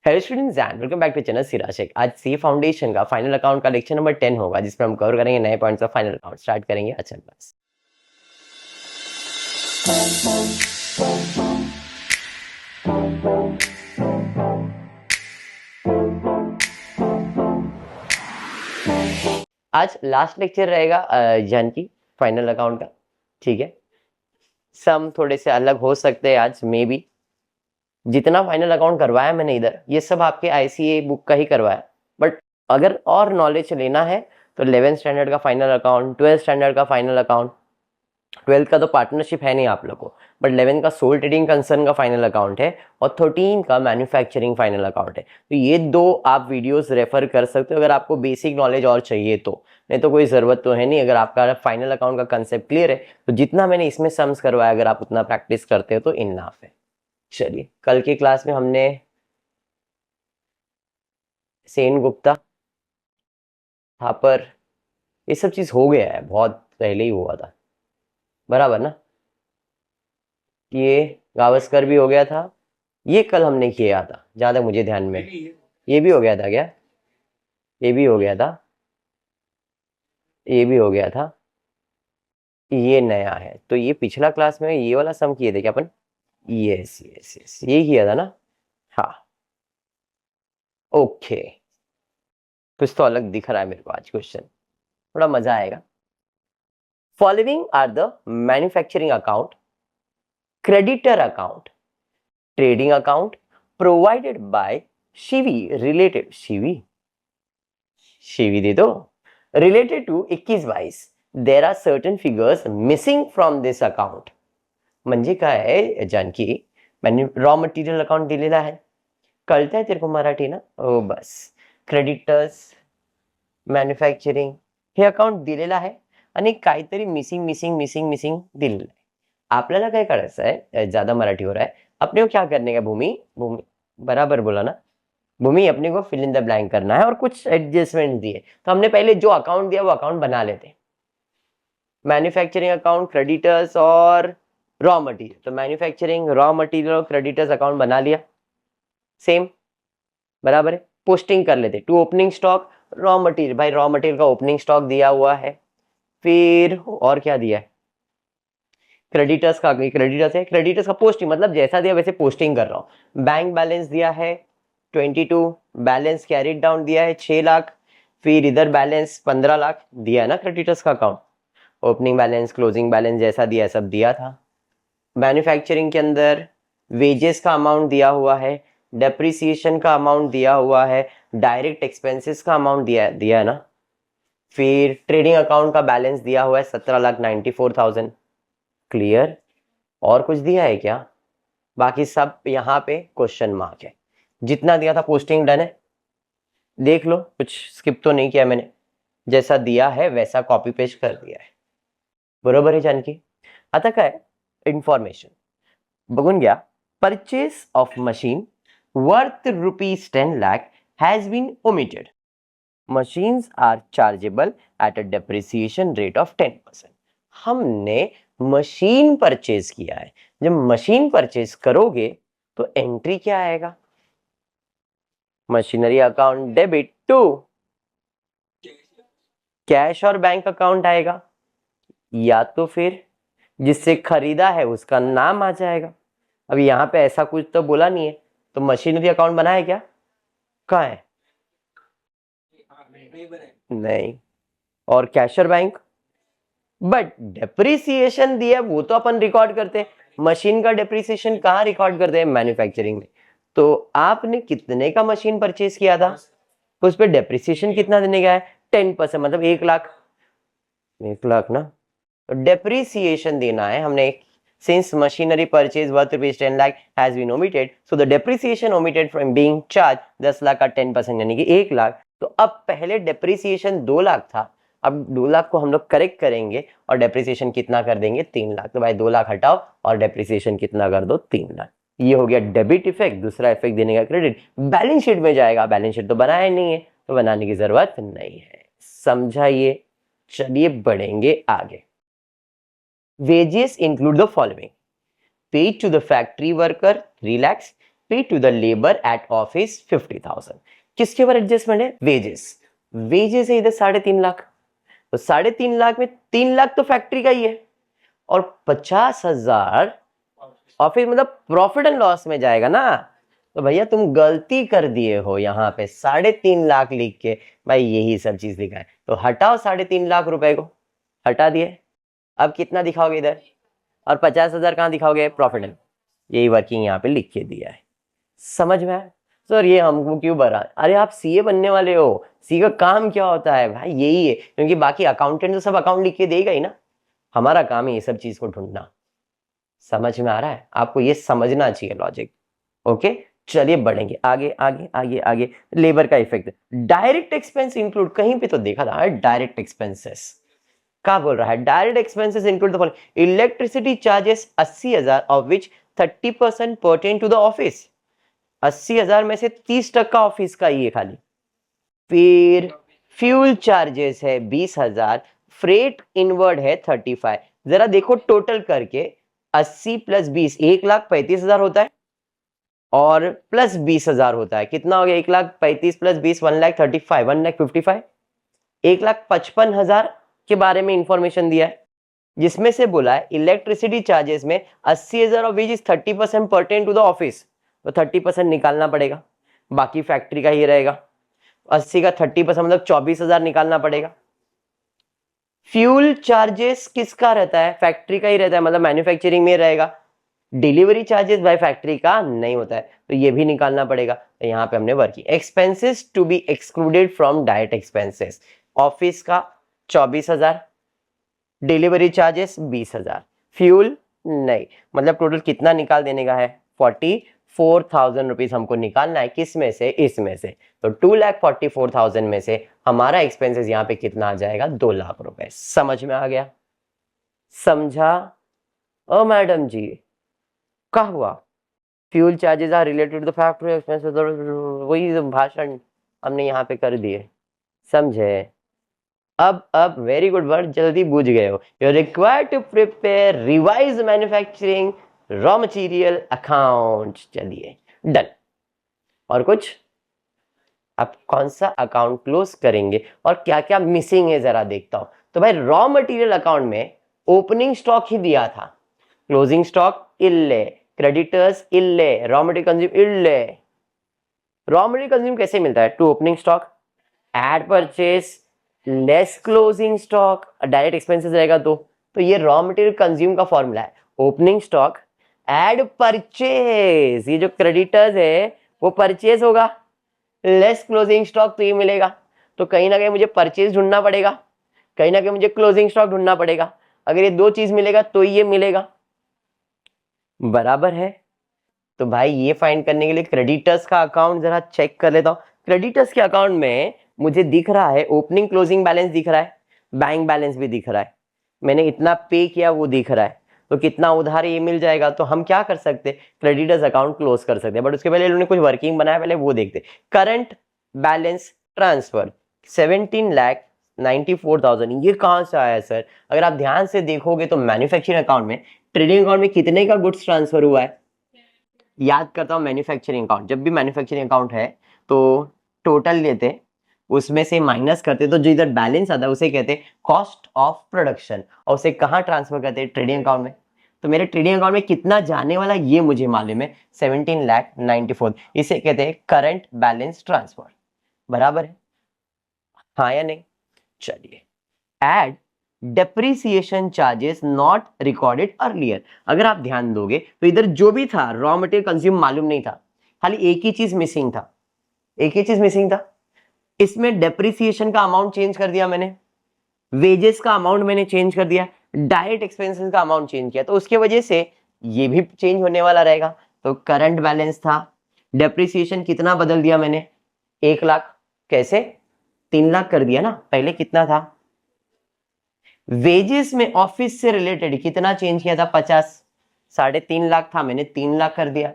Hello students and welcome back to channel सिराशेक। आज सी फाउंडेशन का फाइनल अकाउंट का लेक्चर नंबर 10 होगा, जिसमें हम कवर करेंगे नए points of final account. Start करेंगे अच्छा क्लास। आज लास्ट लेक्चर रहेगा जन की फाइनल अकाउंट का, ठीक है। सम थोड़े से अलग हो सकते हैं आज, मे बी। जितना फाइनल अकाउंट करवाया मैंने इधर, ये सब आपके आईसीए बुक का ही करवाया, बट अगर और नॉलेज लेना है तो 11th स्टैंडर्ड का फाइनल अकाउंट, 12th स्टैंडर्ड का फाइनल अकाउंट, 12th का तो पार्टनरशिप है नहीं आप लोग को, बट 11th का सोल ट्रेडिंग कंसर्न का फाइनल अकाउंट है और 13 का मैन्युफैक्चरिंग फाइनल अकाउंट है। तो ये दो आप वीडियोस रेफर कर सकते हो अगर आपको बेसिक नॉलेज और चाहिए तो, नहीं तो कोई ज़रूरत तो है नहीं। अगर आपका फाइनल अकाउंट का कंसेप्ट क्लियर है तो जितना मैंने इसमें सम्स करवाया अगर आप उतना प्रैक्टिस करते हो तो इनफ है। चलिए, कल की क्लास में हमने सेन गुप्ता, थापर, ये सब चीज़ हो गया है, बहुत पहले ही हुआ था, बराबर ना। ये गावस्कर भी हो गया था, ये कल हमने किया था जहाँ तक मुझे ध्यान में। ये भी हो गया था क्या? ये भी हो गया था, ये भी हो गया था, ये नया है। तो ये पिछला क्लास में ये वाला सम किए थे क्या अपन? यस यस यस, ये किया था ना। हाँ, ओके। कुछ तो अलग दिख रहा है मेरे को आज क्वेश्चन, थोड़ा मजा आएगा। Following are the manufacturing account, creditor account, trading account provided by शिवी दे दो, related to 21-22 there are certain figures missing from this account. म्हणजे काय आहे जानकी, मैंने रॉ मटेरियल अकाउंट दिलेला आहे, कळतंय तेरे को मराठी ना? ओ बस, क्रेडिटर्स, मॅन्युफॅक्चरिंग हे अकाउंट दिलेलं आहे आणि काहीतरी मिसिंग दिलेलं आहे। आपल्याला काय करायचं है, ज्यादा मराठी हो रहा है, अपने को क्या करने का, भूमि भूमि बराबर बोला ना, भूमि अपने को फिल इन द ब्लैंक करना है और कुछ एडजस्टमेंट दिए। तो हमने पहले जो अकाउंट दिया वो अकाउंट बना लेते, मैन्युफैक्चरिंग अकाउंट, क्रेडिटर्स और रॉ मटेरियल। तो मैन्युफैक्चरिंग, रॉ मटेरियल और क्रेडिटर्स अकाउंट बना लिया, सेम बराबर है। पोस्टिंग कर लेते to opening stock, raw material, भाई रॉ मटेरियल का ओपनिंग स्टॉक दिया हुआ है। फिर और क्या दिया है? क्रेडिटर्स का, क्रेडिटर्स है, क्रेडिटर्स का पोस्टिंग, मतलब जैसा दिया वैसे पोस्टिंग कर रहा हूँ। बैंक बैलेंस दिया है 22, बैलेंस कैरिड डाउन दिया है 6 लाख, फिर इधर बैलेंस 15 लाख दिया है ना क्रेडिटर्स का account. Opening balance, closing balance जैसा दिया सब दिया था। मैन्युफैक्चरिंग के अंदर वेजेस का अमाउंट दिया हुआ है, डेप्रिसिएशन का अमाउंट दिया हुआ है, डायरेक्ट एक्सपेंसेस का अमाउंट दिया है ना। फिर ट्रेडिंग अकाउंट का बैलेंस दिया हुआ है 17,94,000। क्लियर? और कुछ दिया है क्या? बाकी सब यहाँ पे क्वेश्चन मार्क है। जितना दिया था पोस्टिंग डन है, देख लो, कुछ स्किप तो नहीं किया मैंने, जैसा दिया है वैसा कॉपी पेस्ट कर दिया है, बरोबर है जानकी? आता काय इन्फॉर्मेशन बघून घ्या। Purchase of machine worth ₹10 lakh has been omitted. Machines are chargeable at a depreciation rate of 10%. हमने मशीन परचेज किया है, जब मशीन परचेज करोगे तो एंट्री क्या आएगा? Machinery account debit to cash और बैंक अकाउंट आएगा, या तो फिर जिससे खरीदा है उसका नाम आ जाएगा। अब यहाँ पे ऐसा कुछ तो बोला नहीं है, तो मशीनरी अकाउंट बना है क्या? कहाँ है? नहीं। और कैश और बैंक, बट डेप्रिसिएशन दिया वो तो अपन रिकॉर्ड करते हैं, मशीन का डेप्रिसिएशन कहाँ रिकॉर्ड करते हैं? मैन्युफैक्चरिंग में। तो आपने कितने का मशीन परचेज किया था, उस पर डेप्रिसिएशन कितना देने का है? 10%, मतलब 1 लाख। 1 लाख ना, तो डेप्रिसिएशन देना है हमने। Since machinery purchase worth ₹10 lakh has been omitted, so the depreciation omitted from being charge 10 lakh का 10% यानी कि 1 लाख। तो अब पहले डेप्रिसिएशन 2 लाख था, अब 2 लाख को हम लोग करेक्ट करेंगे और डेप्रिसिएशन कितना कर देंगे? 3 लाख। तो भाई 2 लाख हटाओ और डेप्रिसिएशन कितना कर दो? 3 लाख। ये हो गया डेबिट इफेक्ट। दूसरा इफेक्ट देने का क्रेडिट बैलेंस शीट में जाएगा, बैलेंस शीट तो बनाया नहीं है तो बनाने की जरूरत नहीं है, समझाइए। चलिए बढ़ेंगे आगे। Wages include the following: paid to the factory worker 3 lakhs, pay to the labour at office 50,000। किसके ऊपर एडजस्टमेंट है? वेजेस। वेजेस है इधर 3.5 लाख, तो 3.5 लाख में 3 लाख तो फैक्ट्री का ही है और 50,000 ऑफिस, मतलब प्रॉफिट एंड लॉस में जाएगा ना। तो भैया तुम गलती कर दिए हो, यहाँ पे 3.5 लाख लिख के भाई यही सब चीज लिखा है, तो हटाओ 3.5 लाख रुपए को, हटा दिए। अब कितना दिखाओगे इधर, और 50,000 कहाँ दिखाओगे? प्रॉफिट एंड, यही वर्किंग यहाँ पे लिख के दिया है। समझ में आया? सर ये हमको क्यों भरा? अरे आप सीए बनने वाले हो, सी का काम क्या होता है भाई? यही है, क्योंकि बाकी अकाउंटेंट तो सब अकाउंट लिख के देगा ही ना, हमारा काम है ये सब चीज को ढूंढना। समझ में आ रहा है? आपको ये समझना चाहिए लॉजिक। ओके, चलिए बढ़ेंगे आगे आगे आगे आगे। लेबर का इफेक्ट, डायरेक्ट एक्सपेंस इंक्लूड, कहीं पे तो देखा था डायरेक्ट एक्सपेंसेस, क्या बोल रहा है? Direct expenses include the following, electricity charges 80,000 of which 30% pertain to the office. 80,000 में से 30% ऑफिस का ही है खाली। फिर फ्यूल चार्जेस है 20,000, फ्रेट इनवर्ड है 35। जरा देखो टोटल करके 80 प्लस 20 1,35,000 होता है, और प्लस 20,000 होता है, कितना हो गया? 1,35,000 प्लस 20 1,35,000 1,55,000 1,55,000 के बारे में इंफॉर्मेशन दिया है, जिसमें से बोला है इलेक्ट्रिसिटी चार्जेस में 80,000 of which is 30% pertain to the office, तो 30% निकालना पड़ेगा, बाकी फैक्ट्री का ही रहेगा। 80 का 30% मतलब 24,000 निकालना पड़ेगा। फ्यूल चार्जेस किसका रहता है? फैक्ट्री का ही रहता है, मतलब मैन्युफैक्चरिंग में रहेगा। डिलीवरी चार्जेस बाय फैक्ट्री का नहीं होता है, तो ये भी निकालना पड़ेगा। तो यहाँ पे हमने working expenses to be excluded from direct expenses, office का 24,000, डिलीवरी चार्जेस 20,000, फ्यूल नहीं, मतलब टोटल कितना निकाल देने का है? 44,000 रुपीज हमको निकालना है, किस में से? इसमें से। तो 2,44,000 में से हमारा एक्सपेंसेस यहाँ पे कितना आ जाएगा? 2 लाख रुपए। समझ में आ गया? समझा? ओ मैडम जी क्या हुआ? Fuel charges are related to the factory expenses, वही भाषण हमने यहाँ पे कर दिए। समझे? अब वेरी गुड वर्ड, जल्दी बूझ गए हो। You are required to prepare revise manufacturing raw material account. चलिए डन। और कुछ? अब कौन सा अकाउंट क्लोज करेंगे और क्या क्या मिसिंग है जरा देखता हूं। तो भाई रॉ मटेरियल अकाउंट में ओपनिंग स्टॉक ही दिया था, क्लोजिंग स्टॉक इल्ले, क्रेडिटर्स इल्ले, रॉ मटेरियल कंज्यूम इल्ले। रॉ मटेरियल कंज्यूम कैसे मिलता है? To opening stock add purchase less closing stock, direct expenses रहेगा तो ये रॉ मटेरियल कंज्यूम का फॉर्मूला है, ओपनिंग स्टॉक एड परचेस, ये जो क्रेडिटर्स है वो परचेस होगा, लेस क्लोजिंग स्टॉक तो ये मिलेगा। तो कहीं ना कहीं मुझे परचेज ढूंढना पड़ेगा, कहीं ना कहीं मुझे क्लोजिंग स्टॉक ढूंढना पड़ेगा, अगर ये दो चीज मिलेगा तो ये मिलेगा। बराबर है? तो भाई ये फाइंड करने के लिए क्रेडिटर्स का अकाउंट जरा चेक कर लेता हूं। क्रेडिटर्स के अकाउंट में मुझे दिख रहा है ओपनिंग क्लोजिंग बैलेंस दिख रहा है, बैंक बैलेंस भी दिख रहा है, मैंने इतना पे किया वो दिख रहा है, तो कितना उधार ये मिल जाएगा। तो हम क्या कर सकते? क्रेडिटर्स अकाउंट क्लोज कर सकते हैं, बट उसके पहले इन्होंने कुछ वर्किंग बनाया, पहले वो देखते। करंट बैलेंस ट्रांसफर 17,94,000, ये कहां से आया सर? अगर आप ध्यान से देखोगे तो मैन्युफैक्चरिंग अकाउंट में, ट्रेडिंग अकाउंट में कितने का गुड्स ट्रांसफर हुआ है? याद करता हूं, मैन्युफैक्चरिंग अकाउंट, जब भी मैन्युफैक्चरिंग अकाउंट है तो टोटल लेते, उसमें से माइनस करते, तो जो इधर बैलेंस आता है उसे कहते हैं कॉस्ट ऑफ प्रोडक्शन, और उसे कहाँ ट्रांसफर करते हैं? ट्रेडिंग अकाउंट में। तो मेरे ट्रेडिंग अकाउंट में कितना जाने वाला ये मुझे मालूम है, 17,94,000, इसे कहते हैं करंट बैलेंस ट्रांसफर। बराबर है? हाँ या नहीं? चलिए add depreciation charges not recorded earlier. अगर आप ध्यान दोगे तो इधर जो भी था रॉ मटेरियल कंज्यूम मालूम नहीं था, खाली एक ही चीज मिसिंग था, एक ही चीज मिसिंग था। इसमें डेप्रिसिएशन का अमाउंट चेंज कर दिया मैंने, वेजेस का अमाउंट मैंने चेंज कर दिया, डायरेक्ट एक्सपेंसेस का अमाउंट चेंज किया, तो उसके वजह से ये भी चेंज होने वाला रहेगा। तो करंट बैलेंस था, डेप्रिसिएशन कितना बदल दिया मैंने? 1,00,000। कैसे? 3,00,000 कर दिया ना, पहले कितना था? वेजेस में ऑफिस से रिलेटेड कितना चेंज किया था? 50, 3.5 लाख था, मैंने 3,00,000 कर दिया,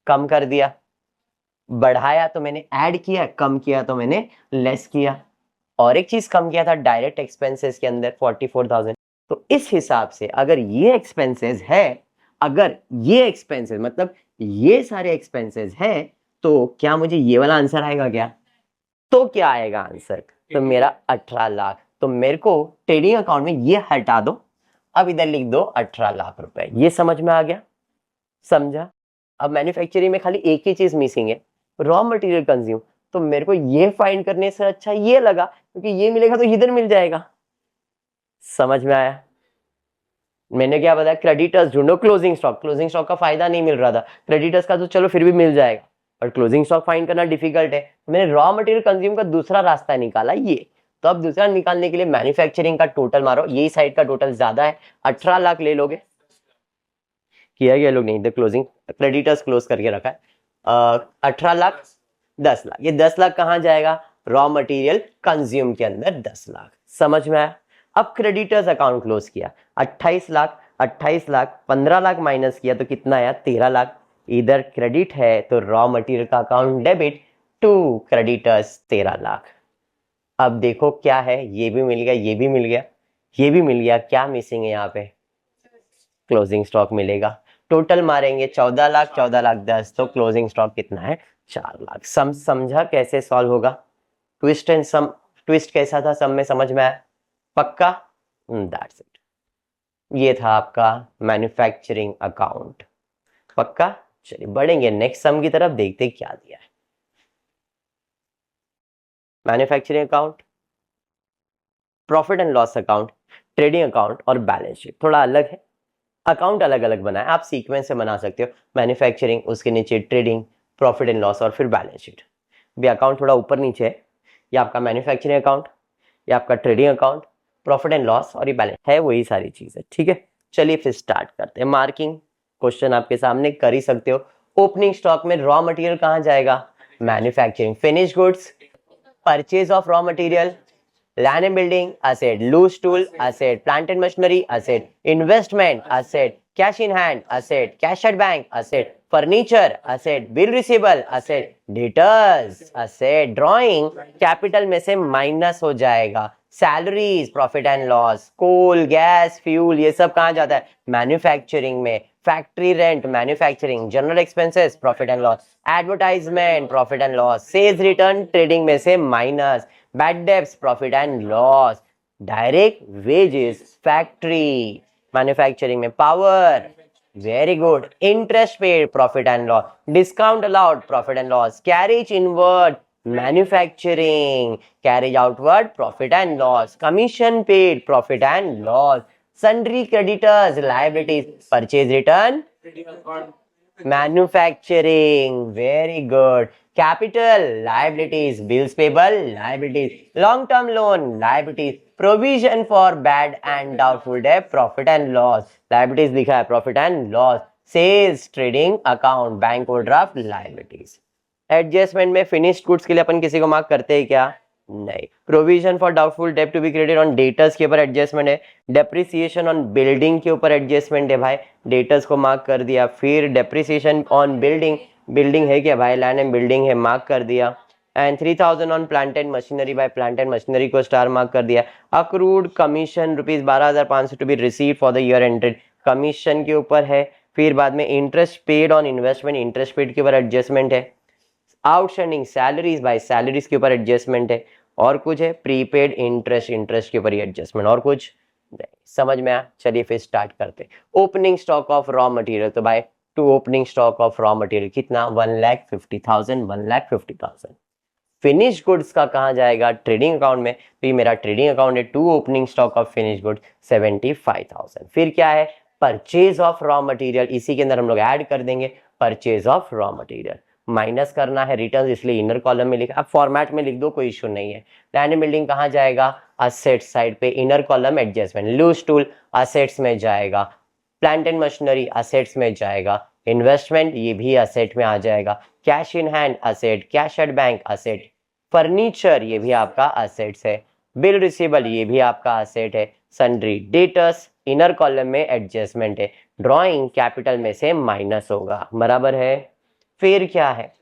कम कर दिया। बढ़ाया तो मैंने ऐड किया, कम किया तो मैंने लेस किया। और एक चीज कम किया था डायरेक्ट एक्सपेंसेस के अंदर 44,000। तो इस हिसाब से अगर ये एक्सपेंसेस है, अगर ये एक्सपेंसेस मतलब ये सारे एक्सपेंसेस है, तो क्या मुझे ये वाला आंसर आएगा क्या? तो क्या आएगा आंसर? तो मेरा 18 लाख। तो मेरे को ट्रेडिंग अकाउंट में ये हटा दो, अब इधर लिख दो 18 लाख रुपए। ये समझ में आ गया? समझा? अब मैन्युफैक्चरिंग में खाली एक ही चीज मिसिंग है, रॉ मटेरियल कंज्यूम। तो मेरे को ये फाइंड करने से अच्छा ये लगा, क्योंकि ये मिलेगा तो इधर मिल जाएगा। समझ में आया? मैंने क्या बताया, क्रेडिटर्स ढूंढो, क्लोजिंग स्टॉक। क्लोजिंग स्टॉक का फायदा नहीं मिल रहा था, क्रेडिटर्स का तो चलो फिर भी मिल जाएगा, पर क्लोजिंग स्टॉक फाइंड करना डिफिकल्ट है। तो मैंने रॉ मटेरियल कंज्यूम का दूसरा रास्ता निकाला ये। तो अब दूसरा निकालने के लिए मैन्युफैक्चरिंग का टोटल मारो, यही साइड का टोटल ज्यादा है, 18 लाख ले लोगे। किया गया लोग नहीं, तो क्लोजिंग क्रेडिटर्स क्लोज करके रखा है। 18 लाख, 10 लाख, ये 10 लाख कहाँ जाएगा? रॉ मटेरियल कंज्यूम के अंदर 10 लाख। समझ में आया? अब क्रेडिटर्स अकाउंट क्लोज किया, 28 लाख, 28 लाख 15 लाख माइनस किया तो कितना आया? 13 लाख। इधर क्रेडिट है तो रॉ मटेरियल का account debit to creditors 13 lakh. अब देखो क्या है, ये भी मिल गया, ये भी मिल गया, ये भी मिल गया, क्या मिसिंग है यहाँ पे? क्लोजिंग स्टॉक मिलेगा। टोटल मारेंगे 14 लाख, 14 लाख 10, तो क्लोजिंग स्टॉक कितना है? 4 लाख। समझा कैसे सॉल्व होगा? ट्विस्ट एंड सम, ट्विस्ट कैसा था सम में, समझ में आया? पक्का? That's it. ये था आपका मैन्युफैक्चरिंग अकाउंट। पक्का? चलिए बढ़ेंगे नेक्स्ट सम की तरफ, देखते क्या दिया है। Manufacturing account, profit and loss account, trading account और बैलेंस शीट थोड़ा अलग है, अकाउंट अलग अलग बनाए, आप सीक्वेंस से बना सकते हो। मैन्युफैक्चरिंग, उसके नीचे ट्रेडिंग, प्रॉफिट एंड लॉस और फिर बैलेंस शीट। भी अकाउंट थोड़ा ऊपर नीचे है, ये आपका मैन्युफैक्चरिंग अकाउंट, ये आपका trading account, profit and loss और ये बैलेंस है, वही सारी चीज है। ठीक है, चलिए फिर स्टार्ट करते हैं। मार्किंग क्वेश्चन आपके सामने कर ही सकते हो। ओपनिंग स्टॉक में रॉ मटेरियल कहाँ जाएगा? Manufacturing. Finish goods, purchase of raw material, land and building asset, loose tool asset, plant and machinery asset, investment asset, cash in hand asset, cash at bank asset, furniture asset, bill receivable asset, debtors asset, drawing capital में से minus हो जाएगा, salaries profit and loss, coal gas fuel ये सब कहाँ जाता है? Manufacturing में। Factory rent manufacturing, general expenses profit and loss, advertisement profit and loss, sales return trading में से minus, bad debts profit and loss, direct wages factory manufacturing में, power very good, interest paid profit and loss, discount allowed profit and loss, carriage inward manufacturing, carriage outward profit and loss, commission paid profit and loss, sundry creditors liabilities, purchase return manufacturing, very good, capital liabilities, bills payable liabilities, long term loan liabilities, provision for bad and doubtful debt profit and loss, liabilities लिखा है profit and loss, sales trading account bank overdraft liabilities। Adjustment में finished goods के लिए अपन किसी को mark करते हैं क्या? नहीं। Provision for doubtful debt to be credited on debtors के ऊपर एडजस्टमेंट है, डेप्रिसिएशन ऑन बिल्डिंग के ऊपर एडजस्टमेंट है भाई, डेटर्स को मार्क कर दिया। फिर डेप्रिसिएशन ऑन बिल्डिंग, बिल्डिंग है क्या भाई? लैंड एंड बिल्डिंग है, मार्क कर दिया। And 3000 on plant and machinery, by plant and machinery को स्टार मार्क कर दिया। Accrued commission rupees 12,500 to be receive for the year ended, commission के ऊपर है। फिर बाद में interest paid on investment, interest paid के ऊपर एडजस्टमेंट है। आउटस्टैंडिंग सैलरीज बाय सैलरीज के ऊपर एडजस्टमेंट है। और कुछ है? प्रीपेड इंटरेस्ट, इंटरेस्ट के ऊपर ही एडजस्टमेंट, और कुछ नहीं। समझ में आया? चलिए फिर स्टार्ट करते। Opening stock of raw material, तो by to opening stock of raw material कितना? 1,50,000, 1,50,000। फिनिश गुड्स का कहाँ जाएगा? ट्रेडिंग अकाउंट में, तो ये मेरा ट्रेडिंग अकाउंट है। To opening stock of finish goods 75,000। फिर क्या है? परचेज ऑफ रॉ मटेरियल, इसी के अंदर हम लोग ऐड कर देंगे purchase of raw material, minus करना है रिटर्न, इसलिए इनर कॉलम में लिखा। अब फॉर्मेट में लिख दो, कोई इशू नहीं है। लैंड बिल्डिंग कहाँ जाएगा? असेट साइड पे, inner column adjustment. Loose tool assets में जाएगा, प्लांट एंड मशीनरी असेट्स में जाएगा, इन्वेस्टमेंट ये भी असेट में आ जाएगा, cash in hand asset, cash at bank asset, furniture ये भी आपका असेट्स है, बिल रिसीवेबल ये भी आपका असेट है, सन्ड्री डेटर्स इनर कॉलम में एडजस्टमेंट है, ड्रॉइंग कैपिटल में से माइनस होगा, बराबर है। फिर क्या है?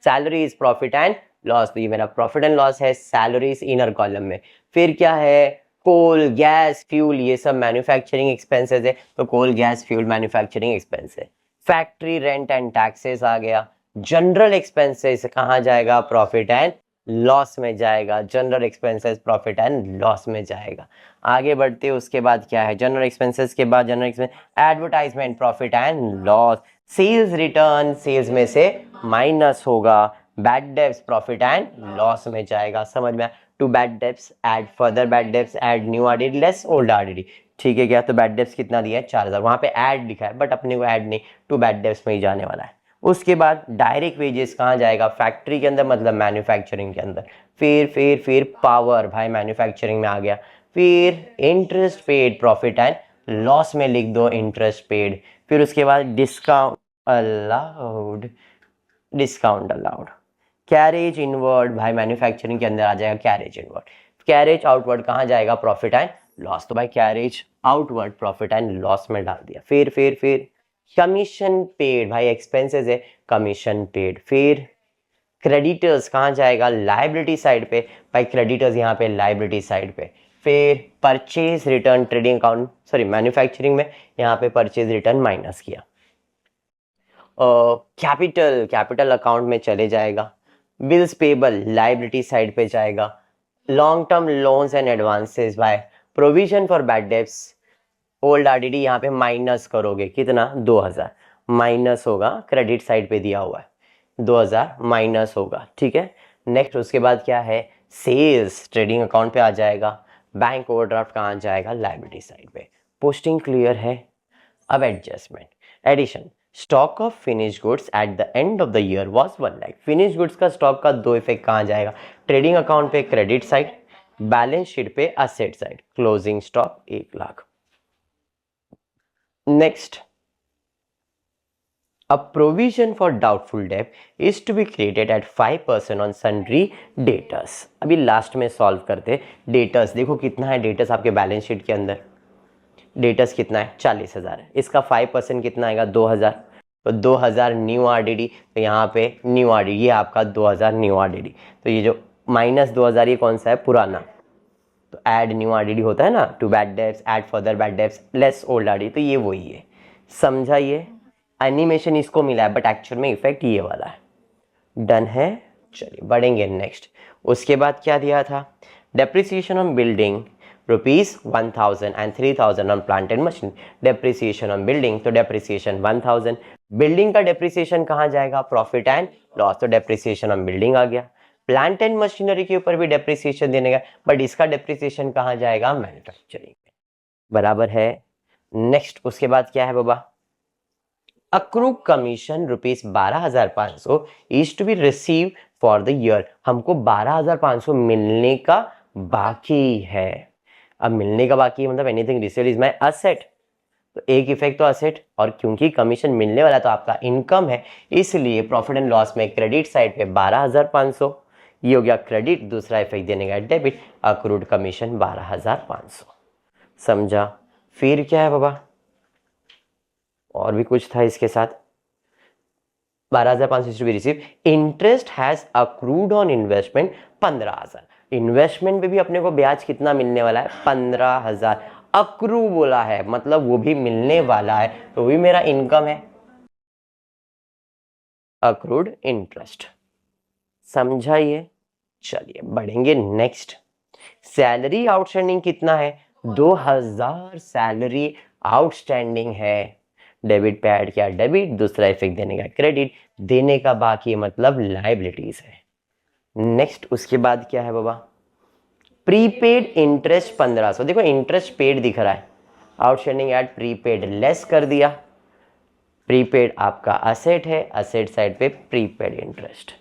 सैलरीज प्रॉफिट एंड लॉस, तो ये मेरा प्रॉफिट एंड लॉस है, सैलरीज इनर कॉलम में। फिर क्या है? कोल गैस फ्यूल ये सब मैन्युफैक्चरिंग एक्सपेंसेस है, तो coal gas fuel manufacturing expense है। फैक्ट्री रेंट एंड टैक्सेस आ गया, जनरल एक्सपेंसेस कहाँ जाएगा, प्रॉफिट एंड लॉस में जाएगा, general expenses profit and loss में जाएगा। आगे बढ़ते उसके बाद क्या है, जनरल एक्सपेंसेस के बाद general expense, advertisement profit and loss, sales return sales में से माइनस होगा, bad debts profit and loss में जाएगा। समझ में, to bad debts add further bad debts add new RDD less old RDD, ठीक है क्या। तो बैड डेब्ट्स कितना दिया है 4000, वहां पे ऐड लिखा है बट अपने को ऐड नहीं, टू बैड डेब्ट्स में ही जाने वाला है। उसके बाद डायरेक्ट वेजेस कहाँ जाएगा, फैक्ट्री के अंदर मतलब मैन्युफैक्चरिंग के अंदर, फिर पावर भाई मैन्युफैक्चरिंग में आ गया, फिर interest paid profit and loss में लिख दो इंटरेस्ट पेड, फिर उसके बाद discount allowed, discount allowed, carriage inward भाई मैन्युफैक्चरिंग के अंदर आ जाएगा कैरेज इनवर्ड, कैरेज आउटवर्ड कहाँ जाएगा, प्रॉफिट एंड लॉस, तो भाई carriage outward profit and loss में डाल दिया। फिर कमीशन पेड भाई एक्सपेंसेस है, कमीशन पेड, फिर क्रेडिटर्स कहाँ जाएगा, लाइबिलिटी साइड पे, भाई क्रेडिटर्स यहाँ पे लाइबिलिटी साइड पे, फिर purchase return trading account sorry manufacturing में यहाँ पे परचेज रिटर्न माइनस किया, कैपिटल अकाउंट में चले जाएगा, बिल्स पेबल लाइबिलिटी साइड पे जाएगा, long term loans and advances by provision for bad debts old RDD यहाँ पे माइनस करोगे, कितना 2000 माइनस होगा, क्रेडिट साइड पे दिया हुआ है 2000 माइनस होगा, ठीक है। नेक्स्ट उसके बाद क्या है, सेल्स ट्रेडिंग अकाउंट पे आ जाएगा, बैंक ओवरड्राफ्ट कहाँ जाएगा, लाइबिलिटी साइड पे। पोस्टिंग क्लियर है। अब adjustment, addition, stock of finish goods at the end of the year was 1 lakh, finish goods का स्टॉक का दो इफेक्ट कहाँ जाएगा, ट्रेडिंग अकाउंट पे क्रेडिट साइड, बैलेंस शीट पे asset side, closing stock 1 lakh. Next, a provision for doubtful debt is to be created at 5% on sundry debtors। अभी last में solve करते डेटर्स, देखो कितना है डेटर्स आपके बैलेंस शीट के अंदर, डेटर्स कितना है 40,000 है, इसका 5% कितना आएगा 2000, तो 2000 न्यू आरडीडी, तो यहाँ पे न्यू आरडीडी ये आपका 2000 न्यू आरडीडी, तो ये जो माइनस 2000 ये कौन सा है, पुराना, तो ऐड न्यू आरडीडी होता है ना, to bad debts add further bad debts less old RDD, तो ये वही है। समझा, ये एनिमेशन इसको मिला है बट एक्चुअल में इफेक्ट ये वाला है। डन है, चलिए बढ़ेंगे नेक्स्ट। उसके बाद क्या दिया था, depreciation on building ₹1000 and 3000 on plant and machine, depreciation on building, तो डेप्रिसिएशन 1000, बिल्डिंग का डेप्रिसिएशन कहाँ जाएगा, प्रॉफिट एंड लॉस, तो डेप्रिसिएशन ऑन बिल्डिंग आ गया। प्लांट एंड मशीनरी के ऊपर भी डेप्रिसिएशन देने का, बट इसका डेप्रिसिएशन कहाँ जाएगा, मैन्युफैक्चरिंग में, बराबर है। नेक्स्ट उसके बाद क्या है बाबा, accrued commission ₹12,500 is to be receive for the year, हमको 12,500 मिलने का बाकी है। अब मिलने का बाकी है मतलब anything received is my asset, तो एक इफेक्ट तो असेट, और क्योंकि कमीशन मिलने वाला तो आपका इनकम है, इसलिए प्रॉफिट एंड लॉस में क्रेडिट साइड पे 12,500, ये हो गया क्रेडिट, दूसरा इफेक्ट देने का डेबिट, अक्रूड कमीशन 12,500। समझा, फिर क्या है बाबा, और भी कुछ था इसके साथ, 12,500 to be receive, interest has accrued on investment 15,000, investment पे भी अपने को ब्याज कितना मिलने वाला है, 15,000, अक्रू बोला है मतलब वो भी मिलने वाला है, तो भी मेरा इनकम है, अक्रूड इंटरेस्ट। समझा ये, चलिए बढ़ेंगे नेक्स्ट। सैलरी आउटस्टैंडिंग कितना है, 2,000 सैलरी आउटस्टैंडिंग है, डेबिट पे ऐड किया डेबिट, दूसरा इफेक्ट देने का क्रेडिट, देने का बाकी मतलब लाइबिलिटीज है। नेक्स्ट उसके बाद क्या है बाबा, प्रीपेड इंटरेस्ट 1500, देखो इंटरेस्ट पेड दिख रहा है, आउटस्टैंडिंग एट प्रीपेड लेस कर दिया, प्रीपेड आपका असेट है, असेट साइड पे प्रीपेड इंटरेस्ट।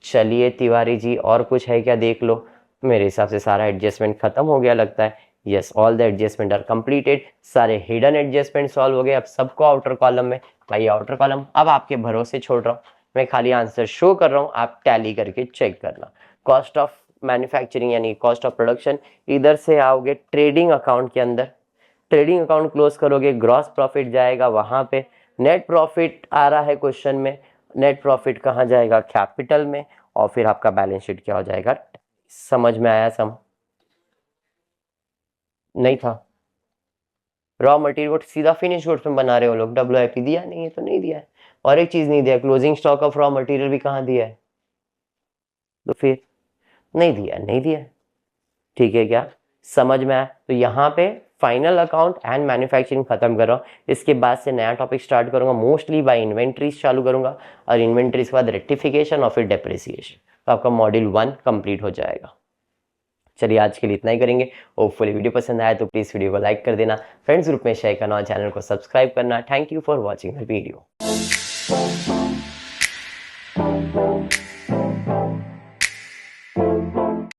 चलिए तिवारी जी और कुछ है क्या देख लो, मेरे हिसाब से सारा एडजस्टमेंट खत्म हो गया लगता है, yes all the adjustment are completed, सारे हिडन एडजस्टमेंट सॉल्व हो गए। अब सबको आउटर कॉलम में, भाई आउटर कॉलम अब आपके भरोसे छोड़ रहा हूँ, मैं खाली आंसर शो कर रहा हूँ, आप टैली करके चेक करना। कॉस्ट ऑफ मैन्युफैक्चरिंग यानी कॉस्ट ऑफ प्रोडक्शन, इधर से आओगे ट्रेडिंग अकाउंट के अंदर, ट्रेडिंग अकाउंट क्लोज करोगे, ग्रॉस प्रॉफिट जाएगा वहां पे, नेट प्रॉफिट आ रहा है क्वेश्चन में, नेट प्रॉफिट कहाँ जाएगा, कैपिटल में, और फिर आपका बैलेंस शीट क्या हो जाएगा। समझ में आया, सम नहीं था, रॉ मटेरियल को सीधा फिनिश गुड्स में बना रहे हो लोग, WIP दिया नहीं है तो नहीं दिया है। और एक चीज नहीं दिया, closing stock of raw material भी कहाँ दिया है, तो फिर नहीं दिया, नहीं दिया। ठीक है, क्या समझ में आया? तो यहाँ पे फाइनल अकाउंट एंड मैन्युफैक्चरिंग खत्म कर रहा हूँ। इसके बाद से नया टॉपिक स्टार्ट करूंगा, मोस्टली बाय इन्वेंट्रीज चालू करूंगा, और इन्वेंट्रीज के बाद रेक्टिफिकेशन और फिर डेप्रिसिएशन। तो आपका मॉड्यूल 1 कंप्लीट हो जाएगा। चलिए आज के लिए इतना ही करेंगे। होपफुली वीडियो पसंद आया तो प्लीज़ वीडियो को लाइक कर देना, फ्रेंड्स ग्रुप में शेयर करना और चैनल को सब्सक्राइब करना। Thank you for watching the video.